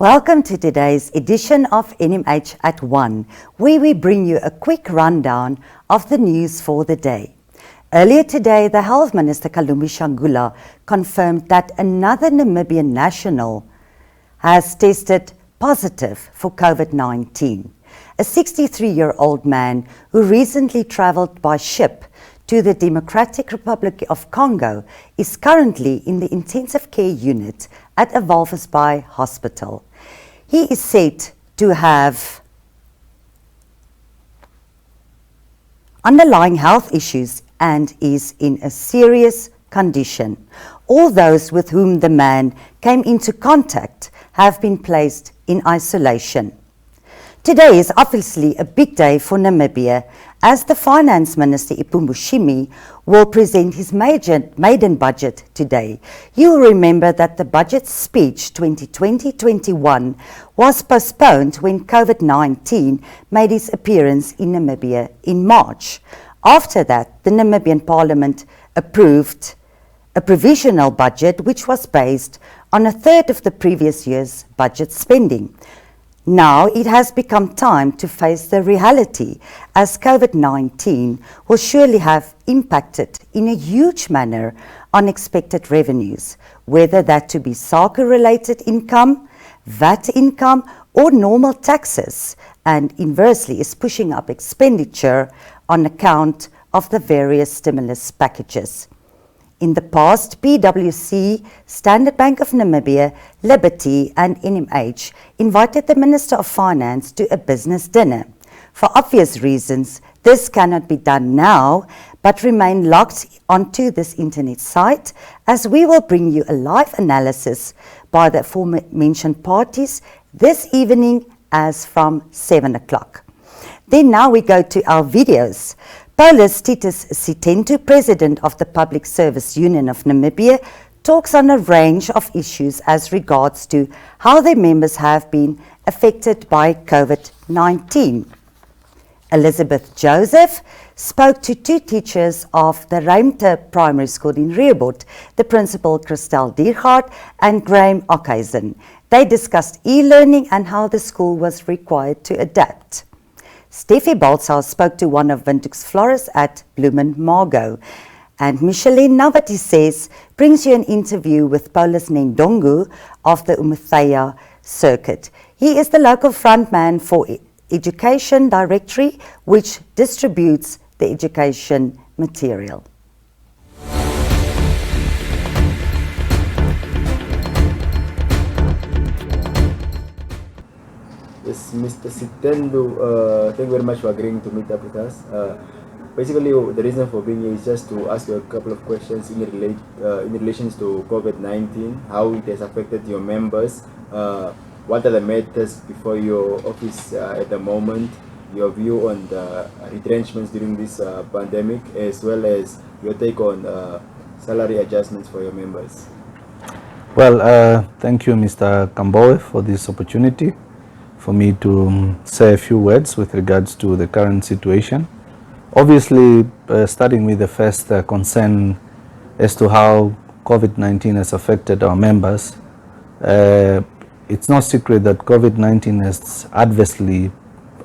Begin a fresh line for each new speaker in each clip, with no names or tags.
Welcome to today's edition of NMH at 1, where we bring you a quick rundown of the news for the day. Earlier today, the Health Minister Kalumbi Shangula confirmed that another Namibian national has tested positive for COVID-19. A 63-year-old man who recently travelled by ship to the Democratic Republic of Congo is currently in the intensive care unit at Walvis Bay Hospital. He is said to have underlying health issues and is in a serious condition. All those with whom the man came into contact have been placed in isolation. Today is obviously a big day for Namibia, as the Finance Minister Ipumbushimi will present his maiden budget today. You'll remember that the budget speech 2020-21 was postponed when COVID-19 made its appearance in Namibia in March. After that, the Namibian Parliament approved a provisional budget which was based on a third of the previous year's budget spending. Now it has become time to face the reality, as COVID-19 will surely have impacted in a huge manner on expected revenues, whether that to be SACU-related income, VAT income or normal taxes, and inversely is pushing up expenditure on account of the various stimulus packages. In the past, PwC, Standard Bank of Namibia, Liberty and NMH invited the Minister of Finance to a business dinner. For obvious reasons, this cannot be done now, but remain logged onto this internet site, as we will bring you a live analysis by the aforementioned parties this evening as from 7 o'clock. Then now we go to our videos. Paulus Titus Sitentu, President of the Public Service Union of Namibia, talks on a range of issues as regards to how their members have been affected by COVID-19. Elizabeth Joseph spoke to two teachers of the Ruimte Primary School in Rehoboth, the principal Christel Diergaard and Graham Ockhuizen. They discussed e-learning and how the school was required to adapt. Steffi Baltzau spoke to one of Windhoek's florists at Bloemen Margo. And Micheline Navati says brings you an interview with Paulus Nendongu of the Umuthaya Circuit. He is the local frontman for Education Directory, which distributes the education material.
Yes, Mr. Sitendu, thank you very much for agreeing to meet up with us. Basically, the reason for being here is just to ask you a couple of questions in relation to COVID-19, how it has affected your members, what are the matters before your office at the moment, your view on the retrenchments during this pandemic, as well as your take on salary adjustments for your members.
Well, thank you, Mr. Kambowe, for this opportunity for me to say a few words with regards to the current situation. Obviously, starting with the first concern as to how COVID-19 has affected our members, it's no secret that COVID-19 has adversely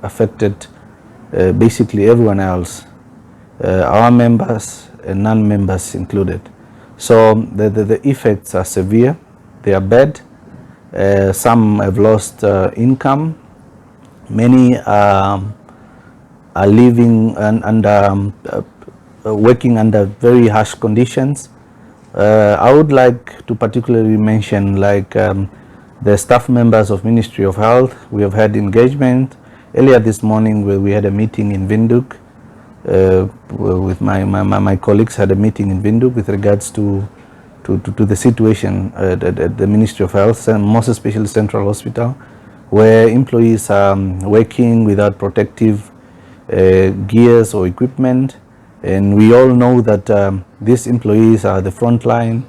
affected basically everyone else, our members and non-members included. So the effects are severe, they are bad. Some have lost income. Many are living and working under very harsh conditions. I would like to particularly mention the staff members of Ministry of Health. We have had engagement. Earlier this morning we had a meeting in Windhoek with my colleagues had a meeting in Windhoek with regards to the situation at the Ministry of Health, and most especially Central Hospital, where employees are working without protective gears or equipment. And we all know that these employees are the frontline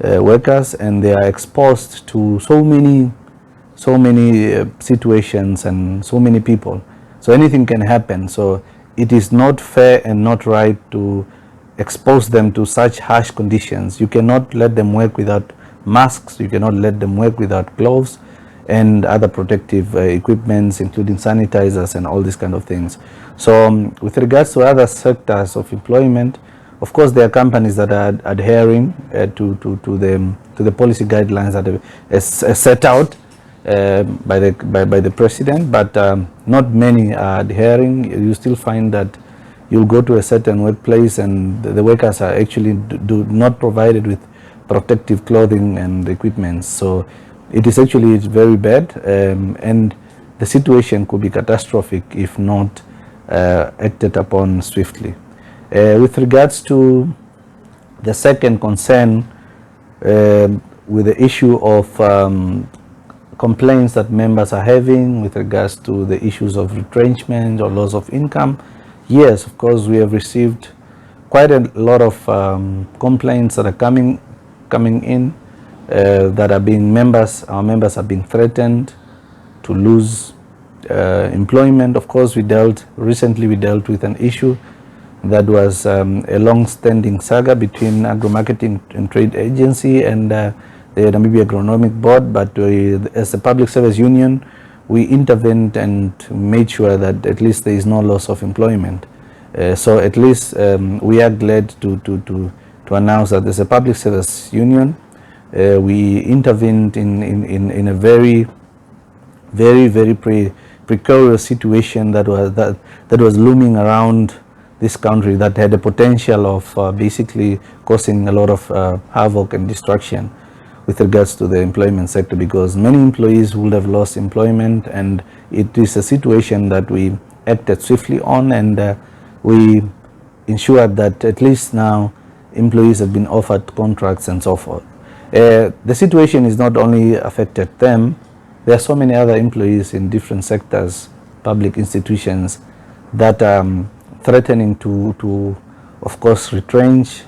workers, and they are exposed to so many situations and so many people. So anything can happen. So it is not fair and not right to expose them to such harsh conditions. You cannot let them work without masks, you cannot let them work without gloves, and other protective equipments, including sanitizers and all these kind of things. So with regards to other sectors of employment, of course, there are companies that are adhering to the policy guidelines that are set out by the president, but not many are adhering. You still find that you'll go to a certain workplace and the workers are actually do not provided with protective clothing and equipment. So it is actually very bad, and the situation could be catastrophic if not acted upon swiftly. With regards to the second concern, with the issue of complaints that members are having with regards to the issues of retrenchment or loss of income, yes, of course, we have received quite a lot of complaints that are coming in, that are being our members are being threatened to lose employment. Of course, recently we dealt with an issue that was a long-standing saga between Agro-Marketing and Trade Agency and the Namibia Agronomic Board, but as a public service union, we intervened and made sure that at least there is no loss of employment. So at least we are glad to announce that as a public service union, we intervened in a very precarious situation that was looming around this country, that had the potential of basically causing a lot of havoc and destruction with regards to the employment sector, because many employees would have lost employment, and it is a situation that we acted swiftly on, and we ensured that at least now employees have been offered contracts and so forth. The situation is not only affected them, there are so many other employees in different sectors, public institutions, that are threatening to of course retrench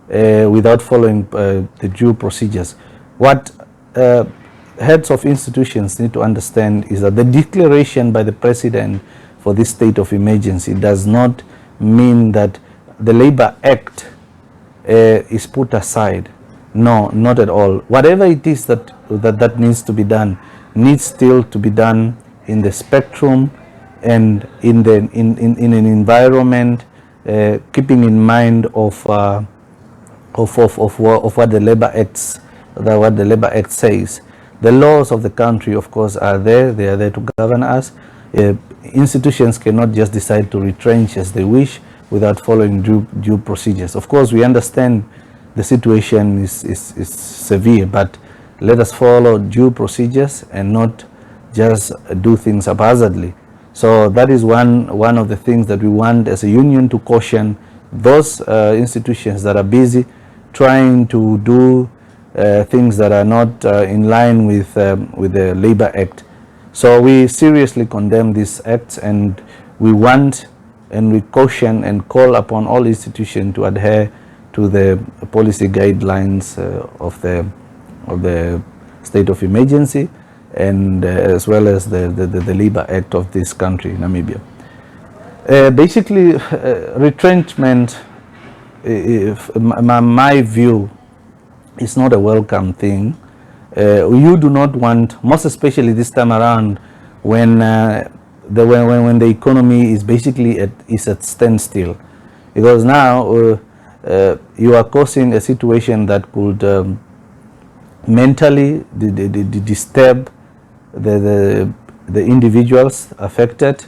without following the due procedures. What heads of institutions need to understand is that the declaration by the president for this state of emergency does not mean that the Labor Act is put aside. No, not at all. Whatever it is that needs to be done needs still to be done in the spectrum and in an environment keeping in mind of what the Labor Act says. The laws of the country, of course, are there. They are there to govern us. Institutions cannot just decide to retrench as they wish without following due procedures. Of course, we understand the situation is severe, but let us follow due procedures and not just do things haphazardly. So that is one of the things that we want as a union to caution those institutions that are busy trying to do things that are not in line with the Labor Act. So we seriously condemn these acts, and we want and we caution and call upon all institutions to adhere to the policy guidelines of the state of emergency, and as well as the Labor Act of this country, Namibia. Basically, retrenchment, my view, is not a welcome thing. You do not want, most especially this time around, when the economy is basically at standstill, because now you are causing a situation that could mentally disturb the individuals affected,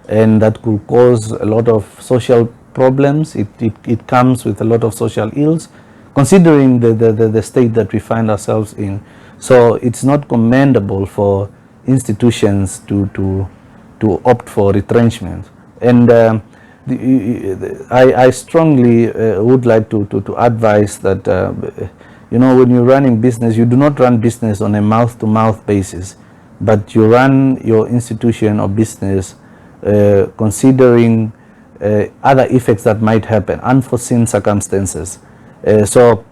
and that could cause a lot of social problems. It comes with a lot of social ills, considering the state that we find ourselves in. So it's not commendable for institutions to opt for retrenchment. And I strongly would like to advise that when you're running business, you do not run business on a mouth-to-mouth basis, but you run your institution or business considering other effects that might happen, unforeseen circumstances. So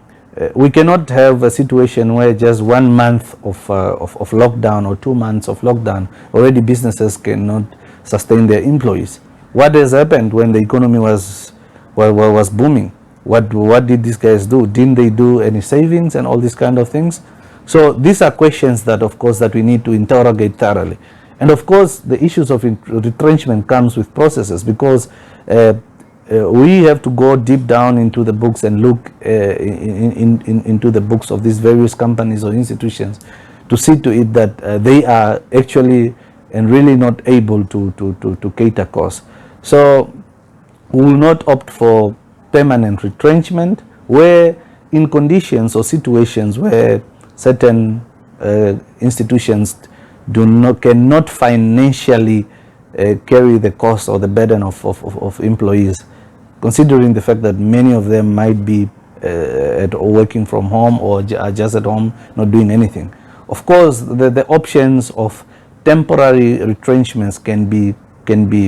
we cannot have a situation where just 1 month of lockdown or 2 months of lockdown, already businesses cannot sustain their employees. What has happened when the economy was booming? What did these guys do? Didn't they do any savings and all these kind of things? So these are questions that, of course, that we need to interrogate thoroughly. And of course, the issues of retrenchment comes with processes, because we have to go deep down into the books and look into the books of these various companies or institutions to see to it that they are actually and really not able to cater costs. So we will not opt for permanent retrenchment, where in conditions or situations where certain institutions cannot financially carry the cost or the burden of employees, considering the fact that many of them might be working from home or are just at home not doing anything. Of course, the options of temporary retrenchments can be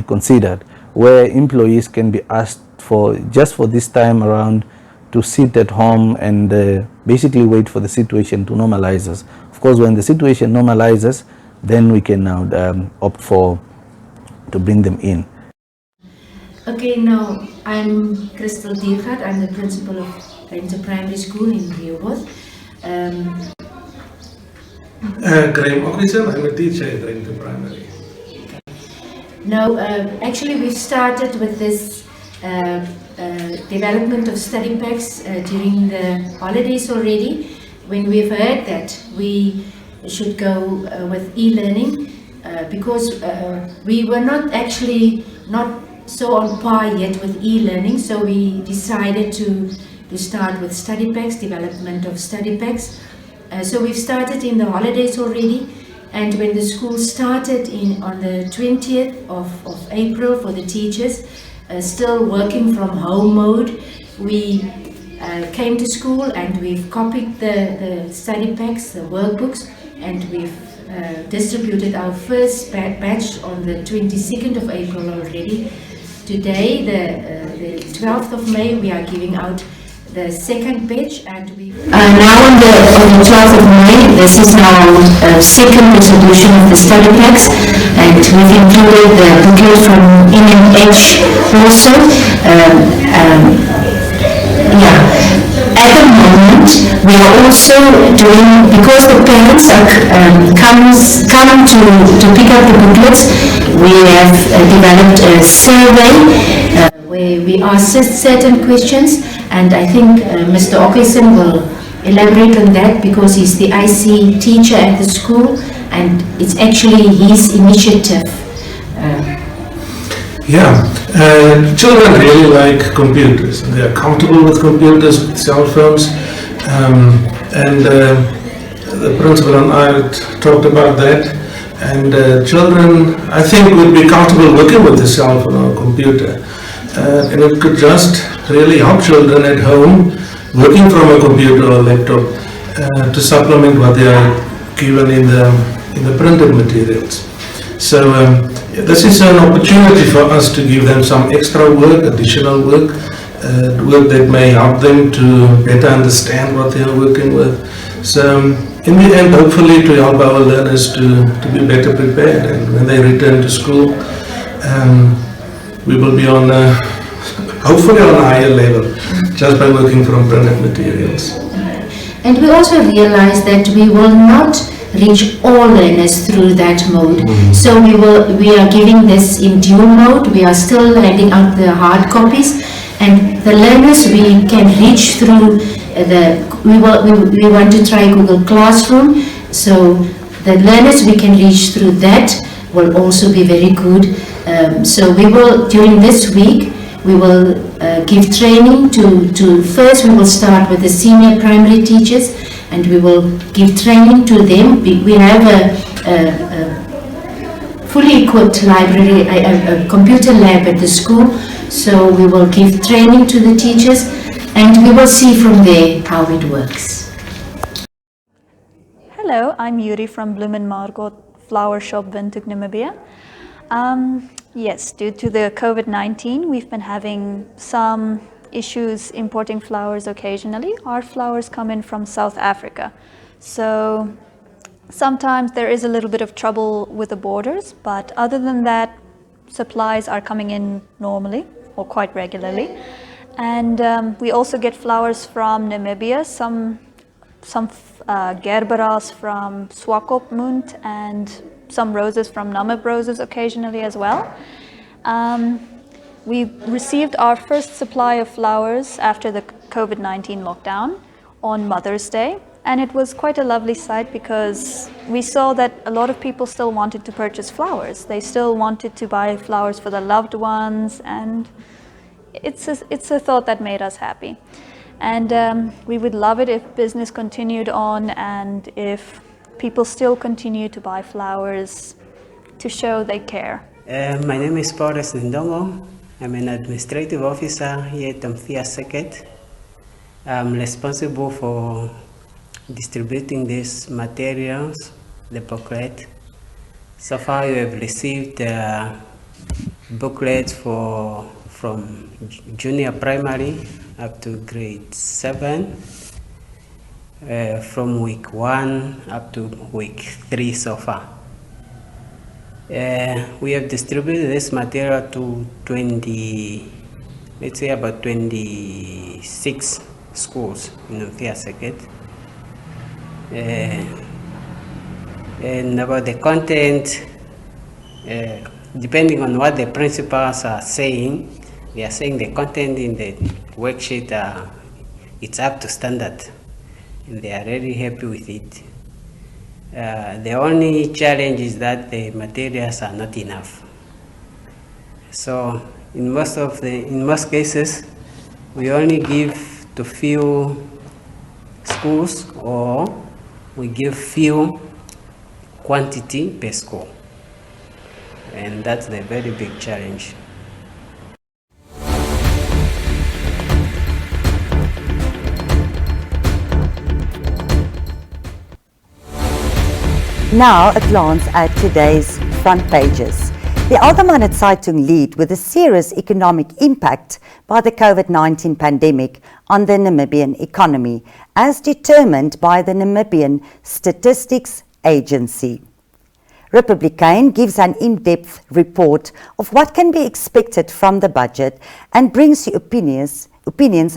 considered, where employees can be asked for just for this time around to sit at home and basically wait for the situation to normalize. Of course, when the situation normalizes, then we can now opt to bring them in.
Okay, now I'm Crystal Diergaard. I'm the principal of Rente Primary School in Rehoboth.
Graham Ockison, I'm a teacher at Rente Primary.
Now, actually we've started with this development of study packs during the holidays already, when we've heard that we should go with e-learning, because we were not so on par yet with e-learning, so we decided to start with study packs, development of study packs. So we've started in the holidays already, and when the school started on the 20th of April for the teachers, still working from home mode, we came to school and we've copied the study packs, the workbooks, and we've distributed our first batch on the 22nd of April already. Today, the 12th of May, we are giving out the second batch, and we now on the 12th of May, this is our second distribution of the study packs, and we've included the booklet from NMH also. At the moment, we are also doing, because the parents are coming to pick up the booklets, we have developed a survey where we ask certain questions, and I think Mr. Ockison will elaborate on that, because he's the IC teacher at the school, and it's actually his initiative.
Children really like computers. They are comfortable with computers, with cell phones, and the principal and I talked about that. And children, I think, would be comfortable working with a cell phone or computer, and it could just really help children at home working from a computer or laptop to supplement what they are given in the printed materials. So this is an opportunity for us to give them some extra work, additional work, work that may help them to better understand what they are working with. So in the end, hopefully to help our learners to be better prepared, and when they return to school, we will be on hopefully on a higher level just by working from printed materials.
And we also realize that we will not reach all learners through that mode. So we are giving this in dual mode. We are still handing out the hard copies, and the learners we can reach through we want to try Google Classroom, so the learners we can reach through that will also be very good. So we will, during this week, we will give training to first we will start with the senior primary teachers, and we will give training to them. We have a fully equipped library, a computer lab at the school, so we will give training to the teachers, and we will see from there how it works.
Hello, I'm Yuri from Bloem and Margot Flower Shop, Windhoek, Namibia. Yes, due to the COVID-19, we've been having some issues importing flowers occasionally. Our flowers come in from South Africa, so sometimes there is a little bit of trouble with the borders, but other than that, supplies are coming in normally or quite regularly. And we also get flowers from Namibia. some gerberas from Swakopmund, and some roses from Namib roses occasionally as well. We received our first supply of flowers after the COVID-19 lockdown on Mother's Day, and it was quite a lovely sight because we saw that a lot of people still wanted to purchase flowers. They still wanted to buy flowers for their loved ones, and it's a thought that made us happy. And we would love it if business continued on and if people still continue to buy flowers to show they care.
My name is Boris Ndongo. I'm an administrative officer here at Amphia Circuit. I'm responsible for distributing these materials, the booklet. So far we have received booklets from junior primary up to grade 7, from week 1 up to week 3 so far. We have distributed this material to 26 schools in Amphia Circuit. And about the content, depending on what the principals are saying, they are saying the content in the worksheet, it's up to standard, and they are really happy with it. The only challenge is that the materials are not enough. So in most cases, we only give to few schools, or we give few quantity per school, and that's the very big challenge.
Now a glance at today's front pages. The Allgemeine Zeitung lead with a serious economic impact by the COVID-19 pandemic on the Namibian economy, as determined by the Namibian Statistics Agency. Republican gives an in-depth report of what can be expected from the budget and brings you opinions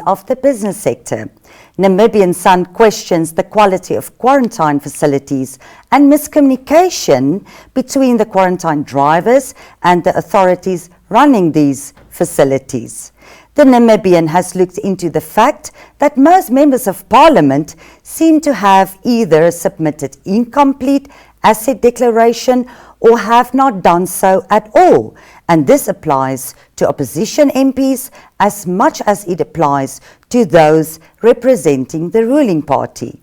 of the business sector. Namibian Sun questions the quality of quarantine facilities and miscommunication between the quarantine drivers and the authorities running these facilities. The Namibian has looked into the fact that most members of parliament seem to have either submitted incomplete asset declaration or have not done so at all, and this applies to opposition MPs as much as it applies to those representing the ruling party.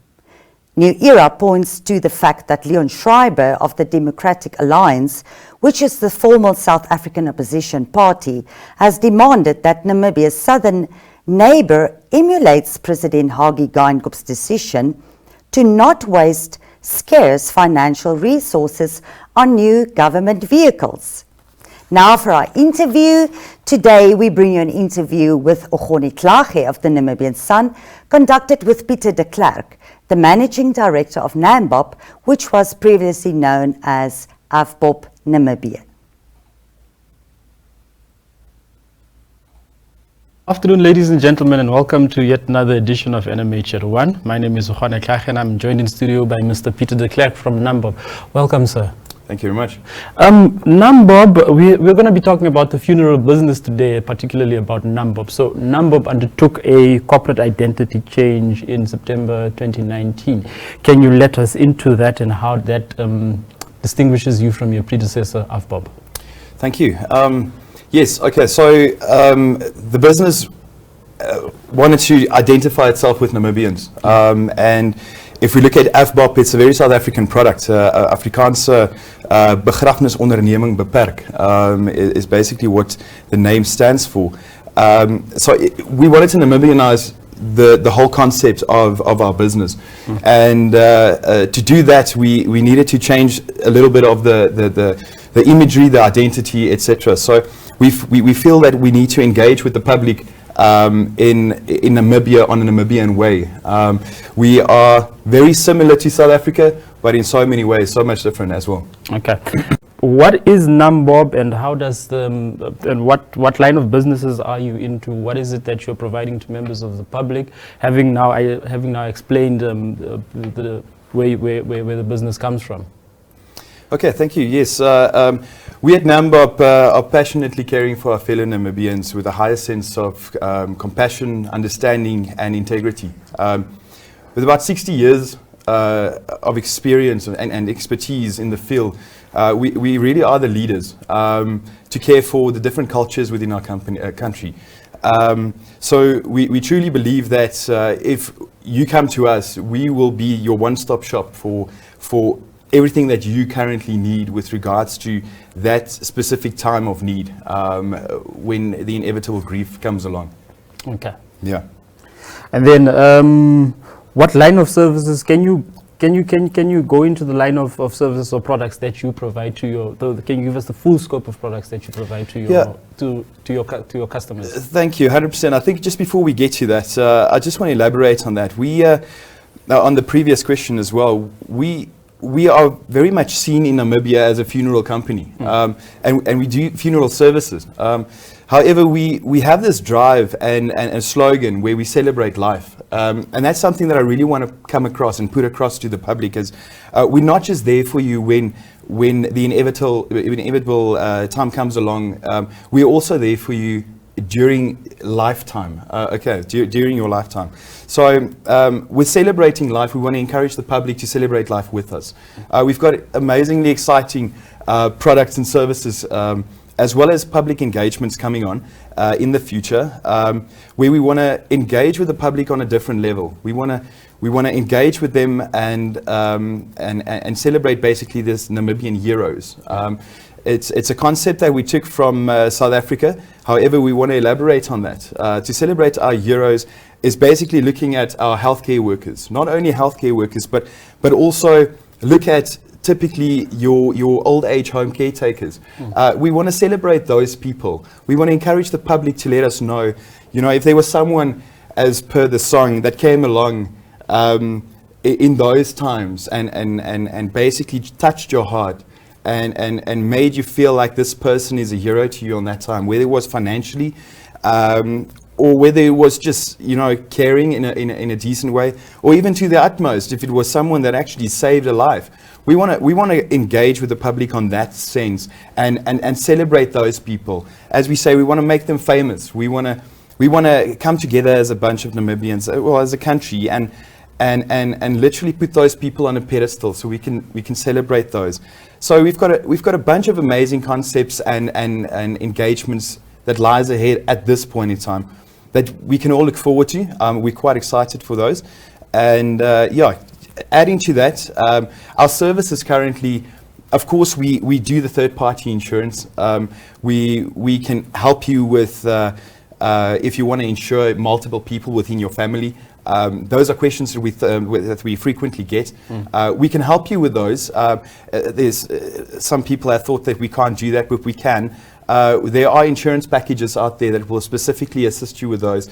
New Era points to the fact that Leon Schreiber of the Democratic Alliance, which is the formal South African opposition party, has demanded that Namibia's southern neighbour emulates President Hage Geingoob's decision to not waste scarce financial resources on new government vehicles. Now for our interview. Today we bring you an interview with Ogoni Klage of the Namibian Sun, conducted with Pieter de Klerk, the Managing Director of NAMBOP, which was previously known as AFBOP Namibia.
Afternoon, ladies and gentlemen, and welcome to yet another edition of NMH at 1. My name is Ogoni Klage, and I'm joined in studio by Mr. Pieter de Klerk from NAMBOP. Welcome, sir.
Thank you very much.
NAMBOP, we're going to be talking about the funeral business today, particularly about NAMBOP. So NAMBOP undertook a corporate identity change in September 2019. Can you let us into that and how that distinguishes you from your predecessor, AFBOP?
Thank you. Yes, okay, so the business wanted to identify itself with Namibians. And if we look at AFBOP, it's a very South African product. Afrikaanse begrafenisonderneming beperk is basically what the name stands for. We wanted to Namibianize the whole concept of our business. And to do that, we needed to change a little bit of the imagery, the identity, etc. So we feel that we need to engage with the public in Namibia on a Namibian way. We are very similar to South Africa, but in so many ways, so much different as well.
Okay. what is NAMBOB, and how does and what line of businesses are you into? What is it that you're providing to members of the public? Having now explained the where the business comes from.
Okay, thank you. Yes, we at NAMBOB are passionately caring for our fellow Namibians with a higher sense of compassion, understanding, and integrity. With about 60 years of experience and expertise in the field, we really are the leaders to care for the different cultures within our country. So we truly believe that if you come to us, we will be your one-stop shop for everything that you currently need with regards to that specific time of need when the inevitable grief comes along.
Okay.
Yeah.
And then what line of services can you go into the line of services or products that you provide to your? Can you give us the full scope of products that you provide to your to your customers?
Thank you, 100%. I think just before we get to that, I just want to elaborate on that. We on the previous question as well. We are very much seen in Namibia as a funeral company, and we do funeral services. However, we have this drive and a slogan where we celebrate life, and that's something that I really want to come across and put across to the public. As we're not just there for you when the inevitable time comes along. We're also there for you during lifetime. During your lifetime. So with celebrating life, we want to encourage the public to celebrate life with us. We've got amazingly exciting products and services, as well as public engagements coming on in the future, where we want to engage with the public on a different level. We want to engage with them and celebrate basically this Namibian heroes. It's a concept that we took from South Africa. However, we want to elaborate on that. To celebrate our heroes is basically looking at our healthcare workers, not only healthcare workers, but also look at typically your old age home caretakers. We want to celebrate those people. We want to encourage the public to let us know, if there was someone, as per the song, that came along in those times and basically touched your heart and made you feel like this person is a hero to you on that time, whether it was financially or whether it was just caring in a decent way, or even to the utmost if it was someone that actually saved a life. We want to engage with the public on that sense and celebrate those people. As we say, we want to make them famous. We want to come together as a bunch of Namibians, well, as a country, and literally put those people on a pedestal so we can celebrate those. So we've got a bunch of amazing concepts and engagements that lies ahead at this point in time that we can all look forward to. We're quite excited for those. And adding to that, our services currently, of course, we do the third-party insurance. We can help you with if you want to insure multiple people within your family. Those are questions that we frequently get. We can help you with those. There's some people have thought that we can't do that, but we can. There are insurance packages out there that will specifically assist you with those.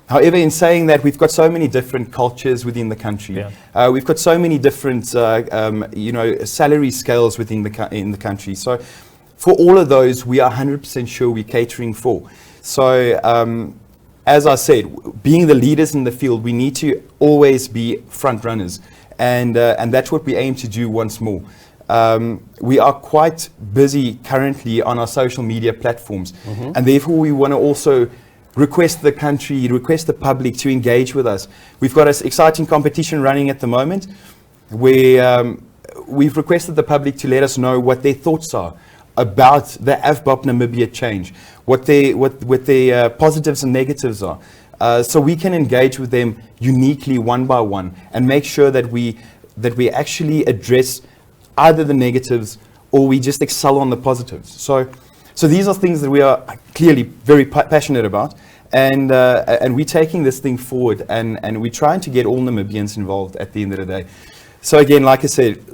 However, in saying that, we've got so many different cultures within the country. Yeah. We've got so many different, salary scales in the country. So, for all of those, we are 100% sure we're catering for. So, as I said, being the leaders in the field, we need to always be front runners, and that's what we aim to do once more. We are quite busy currently on our social media platforms, and therefore we want to also request the public to engage with us. We've got an exciting competition running at the moment where we've requested the public to let us know what their thoughts are about the AFBOP Namibia change, what their positives and negatives are. So we can engage with them uniquely one by one and make sure that we actually address either the negatives or we just excel on the positives. So these are things that we are clearly very passionate about, and we're taking this thing forward, and we're trying to get all Namibians involved at the end of the day. So again, like I said,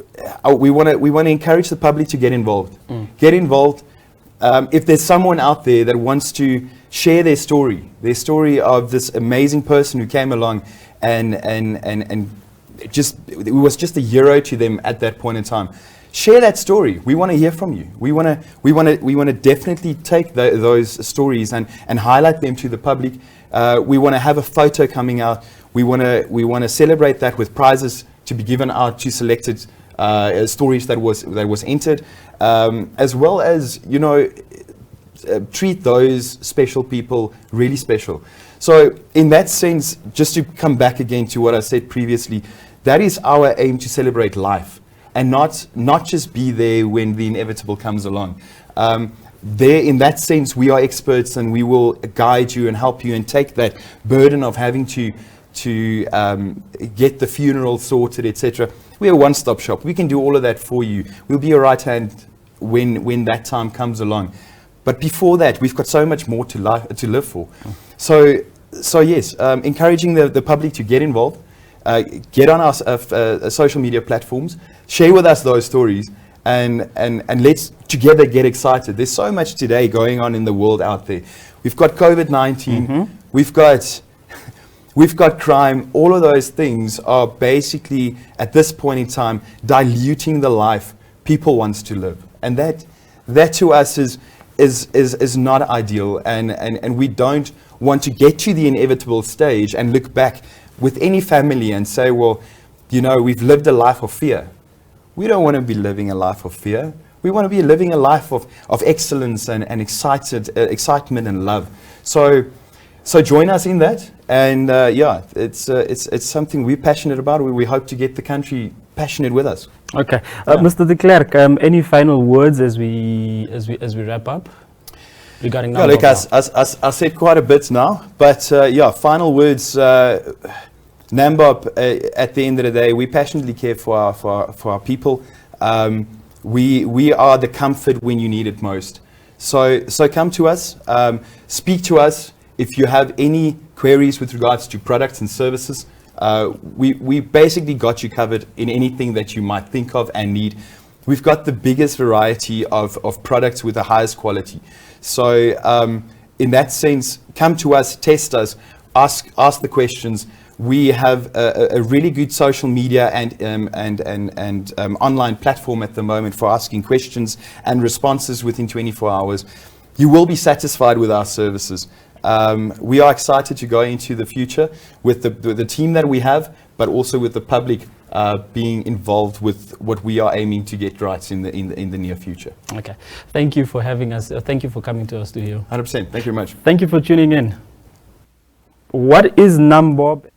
we want to encourage the public to get involved. Get involved. If there's someone out there that wants to share their story of this amazing person who came along and it was just a hero to them at that point in time. Share that story. We want to hear from you. We want to definitely take those stories and highlight them to the public. We want to have a photo coming out. We want to celebrate that with prizes to be given out to selected stories that was entered, as well as, you know, treat those special people really special. So in that sense, just to come back again to what I said previously, that is our aim, to celebrate life and not just be there when the inevitable comes along. There, in that sense, we are experts, and we will guide you and help you and take that burden of having to get the funeral sorted, etc. We're a one-stop shop. We can do all of that for you. We'll be your right hand when that time comes along. But before that, we've got so much more to live for. So yes, encouraging the public to get involved, get on our social media platforms, share with us those stories, and let's together get excited. There's so much today going on in the world out there. We've got COVID-19, we've got crime. All of those things are basically, at this point in time, diluting the life people want to live. And that to us is not ideal, and we don't want to get to the inevitable stage and look back with any family and say, well, you know, we've lived a life of fear. We don't want to be living a life of fear. We want to be living a life of excellence and excitement and love. So join us in that, and yeah, it's something we're passionate about. We hope to get the country passionate with us.
Okay, Mr. de Klerk, any final words as we wrap up regarding NAMBOB?
Yeah, look, I said quite a bit now, but yeah, final words. NAMBOB, at the end of the day, we passionately care for our people. We are the comfort when you need it most. So come to us, speak to us if you have any queries with regards to products and services. We basically got you covered in anything that you might think of and need. We've got the biggest variety of products with the highest quality. So in that sense, come to us, test us, ask the questions. We have a really good social media and online platform at the moment for asking questions and responses within 24 hours. You will be satisfied with our services. We are excited to go into the future with the team that we have, but also with the public being involved with what we are aiming to get right in the near future.
Okay, thank you for having us. Thank you for coming to our studio.
100%. Thank you very much.
Thank you for tuning in. What is NAMBOB?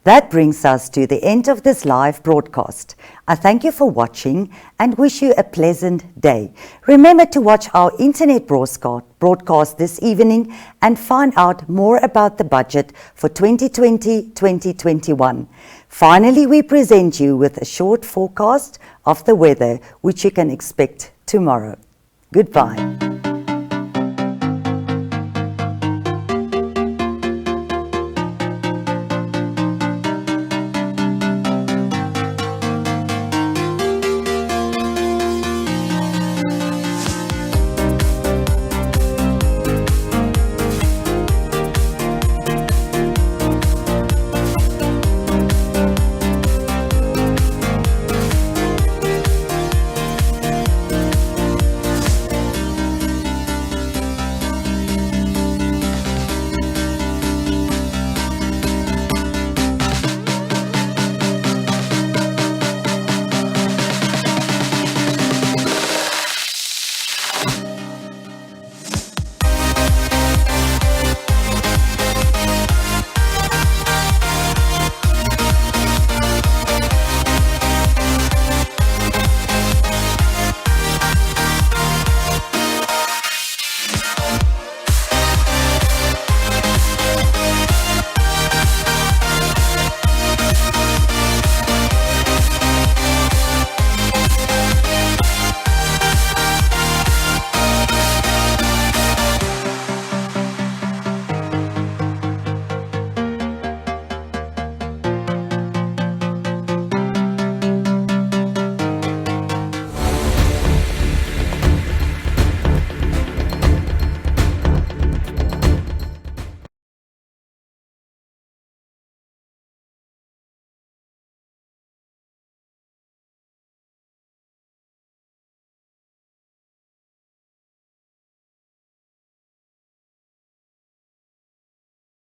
That brings us to the end of this live broadcast. I thank you for watching and wish you a pleasant day. Remember to watch our internet broadcast this evening and find out more about the budget for 2020-2021. Finally, we present you with a short forecast of the weather, which you can expect tomorrow. Goodbye.